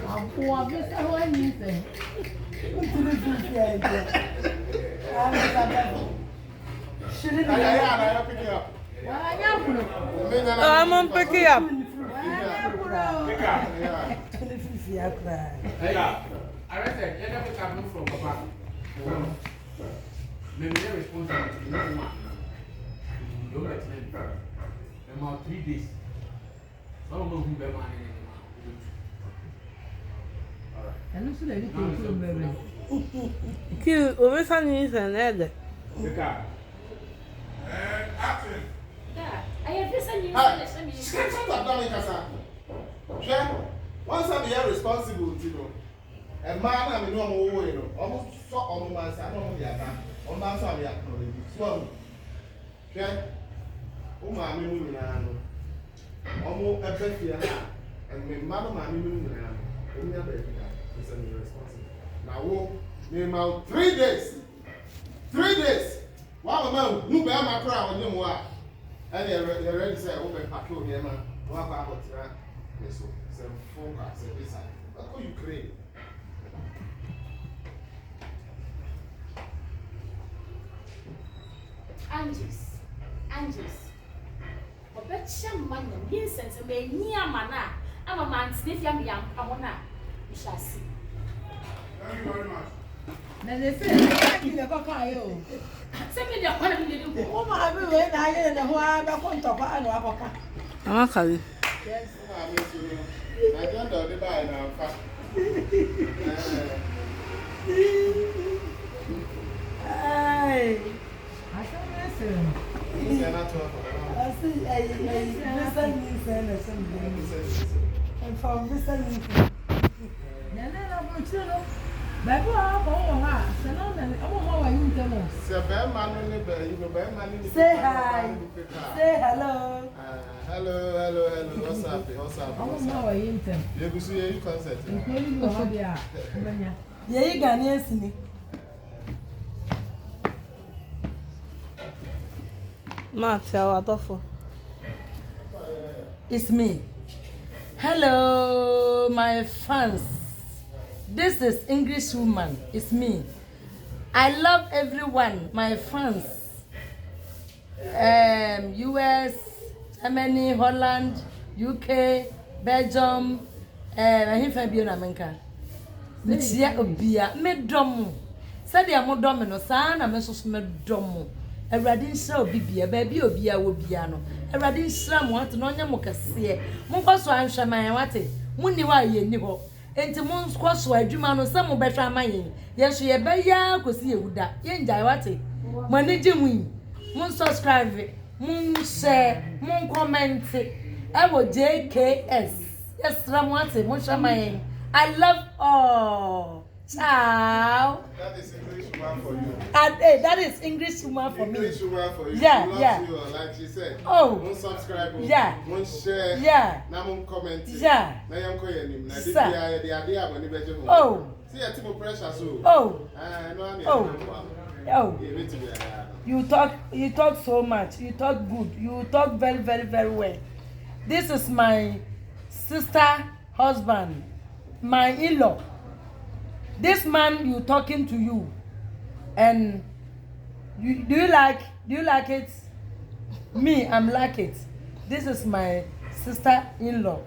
Akua bisa waniso. I'm on pick it up. Arrested, you never come from Papa. Maybe they're responsible to no one. Don't let them. About 3 days. I don't know who they're manning anymore. And also, they need to baby. Kill over Sunny and Ed. The car. Action. I have this and you Sketch out of Dominica. Once I'm here responsible, you know. A man, I mean, no more, you know. Almost so almost, I don't know the other. On my side, I know it. Swallow. Okay? Oh, my memory now. Almost a bit here. And my mother, my memory now. Only a baby. It's responsible. Now, name out 3 days. 3 days. One man, no bear my crown on your wife. And they're ready to say, open patrol here, man. One about that. Yes, so some focus at this side. That's what you create. Angels. Obetcha man, yes, and may near mana. I'm a man, sniff young Amona. We shall see. Thank you very much. Now they say, I give a cocayo. Send me the one of you. Oh, my, I in the one I want to buy no apple. I'm okay. Yes, I don't know the buy now. Hey, I can't listen. I see, I listen, and from listening. Then I'm going to know. But what I'm say hi. Say hello. Hello. What's up? You go see your concert. Yeah, you Ghanaians me. It's me. Hello, my fans. This is English woman. It's me. I love everyone, my fans. US, Germany, Holland, UK, Belgium. I'm Fabian America. Next year, Obia, Medomo. Said I'm more domino, son. I'm also Medomo. A radin so bibia, baby, Obia, Obiano. A radin slam want to know Yamokasia. Moncoso, I'm Shaman, what it? Muniwa, ye niho. Enti mon squash wa adwuma no samo betra mayen ye so ye be ya kosi ewuda ye njai wate mani jimu mon subscribe mon share mon comment e wo JKS yes ram wate mon shamayen I love all ciao. That is English woman for you. That is English woman for me. English woman for you. Yeah, she loves yeah. you, like she said. Oh. One subscribe. Yeah. One share. Yeah. Now one comment. Yeah. Now you call your name. Now Sir. the idea when you better. Oh. See a team of pressure so. Oh. No. Oh. Oh. You You talk so much. You talk good. You talk very, very, very well. This is my sister husband, my in-law. This man you talking to you, and do you like it? Me, I'm like it. This is my sister-in-law.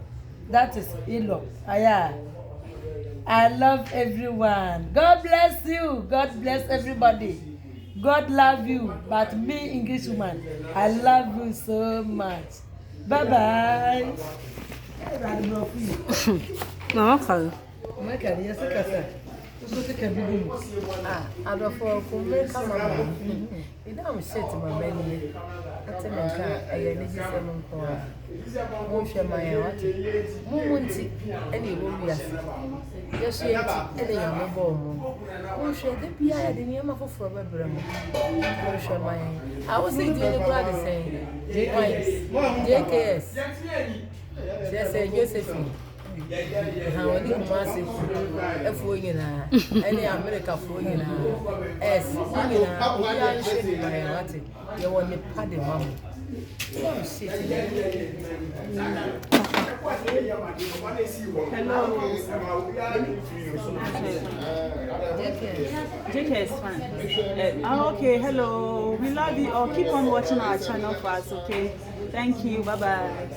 That is in-law. Yeah. I love everyone. God bless you. God bless everybody. God love you. But me, English woman, I love you so much. Bye-bye. No, okay. I don't for come on. You don't say to my belly. I tell my car, I need to say, won't share my what? Won't see any will be as yes, any young bone. Won't share the PI, the name of a forever brim. Won't share my. I was saying, the brother saying, JKS. Yes, Josephine. How are you, massive? If we in any America for you now, as you want to paddy, mom. JK is fine. Okay, hello. We love you all. Keep on watching our channel for us, okay? Thank you. Bye-bye.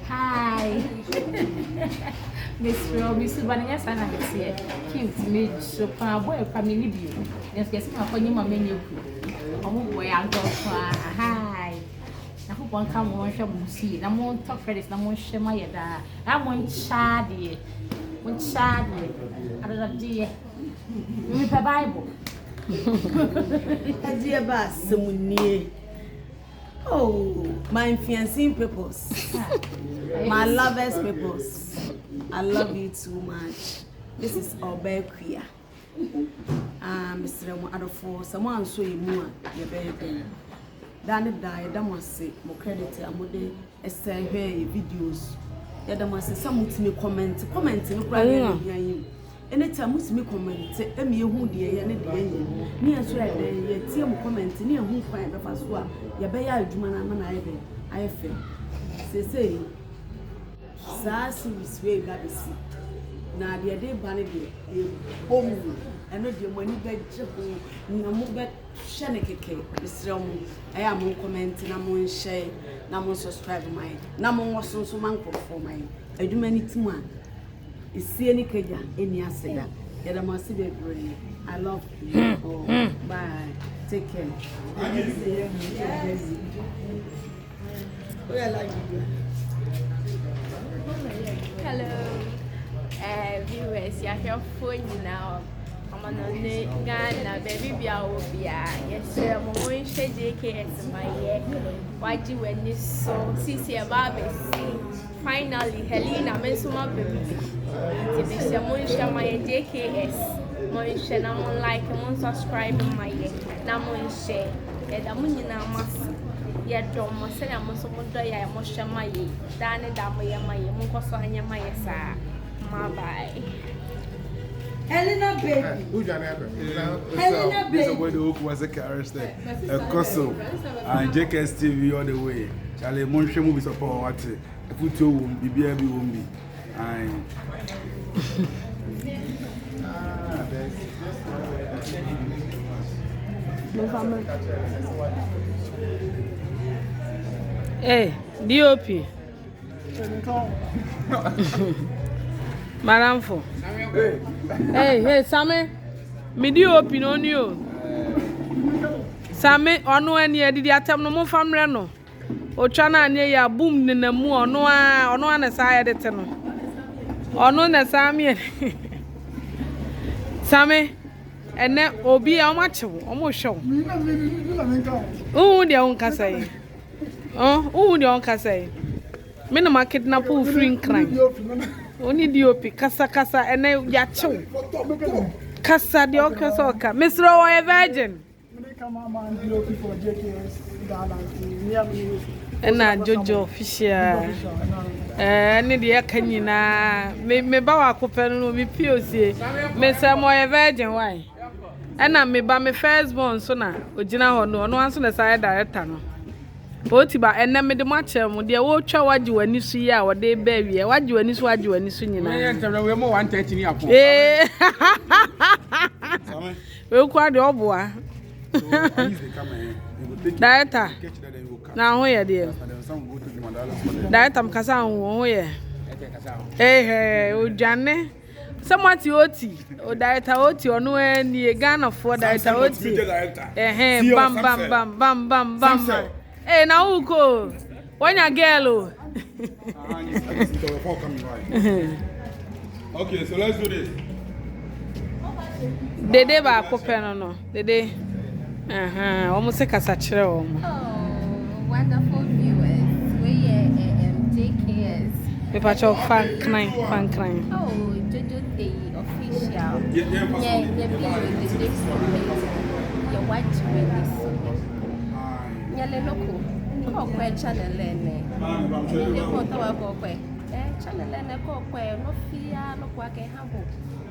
Hi. Miss Miss Vanessa and I here. Cute, me so far boy family view. Let's get my phone my menu. Boy I go hi. I hope one come on shop see. Na mo talk credits na mo share my da. Na mo chadi. Mo chadi. Ada die. Me pa Bible. Dear Bass, Munie. Oh, my fiancé peoples, my lovers peoples, I love you too much. This is Obaa Akua. Mr. Adolfo, someone so you more, your baby. Danny died, that must say, more credit, and would they say videos. Yeah, must say, some would me comment, no problem behind you. Anytime we me comment, emi ehu de ye ne de enye ni enso ya de ye tie mo comment ni ehu kwan be fa so a ye be ya adwuma na ma na aye fe say sa series we ga be si na de de ba ne de e bom eno de mo ni be je ho na mo be hye ne keke bisre mo aya mo comment na mo share na mo subscribe my na mo woso so man ko for my adwuma ni timu a see any keja any aseda. Yada masi be brave. I love you. Oh, bye. Take care. Hello, viewers. You're phone now. I'm on Ghana, baby. Yes, sir. I'm going to JKS my year. Wagye waniso. Sisi Ababa. Finally, Helena, Mensuma baby. If you want my JKS, my channel, I'm like, I'm subscribe my year. Now I'm share. And I'm in a mass. Yet, John, my son, I'm so much. I am share my year. Danny, my year, Mokosanya, my sir. Bye. Helena baby. Helena baby. This is where the Oak was arrested. A Koso and JKS TV all the way. Charlie Monshe movie support what Futo won't be, BB won't be. Hey, DOP. Maramfo. Hey, Sammy. Me DOP no new. Sammy, ono eni edidi atem no mo famre no. Otwa na anye ya boom ne na mu ono na sa ya dete no. Ono na Sammy. Sammy, ene obi a omachewo, omoshow. De on kasai. De on kasai. Me na market na pull free crime. Oni DOP kasa ene ya chew. Kasa de okasa oka. Mr. Oye virgin. Ena Jojo official. Ne de ka nyina me ba wa kopɛ no me POC. Me say Oye virgin why? Ena me ba me first born so na ogina ho no anso na say director no. Otiba enne me de mo ache mo de wo twa wagye wani su yi a wo de ba wie wagye wani su nyina Me enter we mo 130 ni apon. We kwa de oboa. Director. Na ho ye de. Director mkasa ho ye. Ojane. Somewhat oti. O director oti ono ni Ghana for director oti. Bam. Hey, now uko. When you girl. Okay, so let's do this. Dede ba kopɛ no. Dede. Almost say kasa kire o. Oh, wonderful viewers. We JKS. We patch of fan crime. Oh, Jojo Day official. Yeah, the next one. You watch with Nyale loko. Ko kwe channel ene. Ni ko tawa ko kwe. Channel ene ko kwe no fia no kwa ke habo.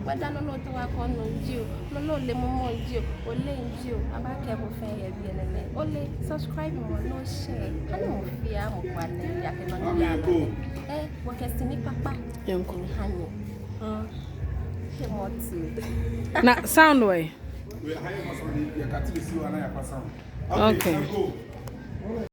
whether no to work on you, no lemon you, or lame you, about careful fair, only subscribe or no share. I don't fear one day, I cannot be what can see me, Papa? Uncle Honey. Na sound way. We hire us on the Catholic, and I have a sound. Okay.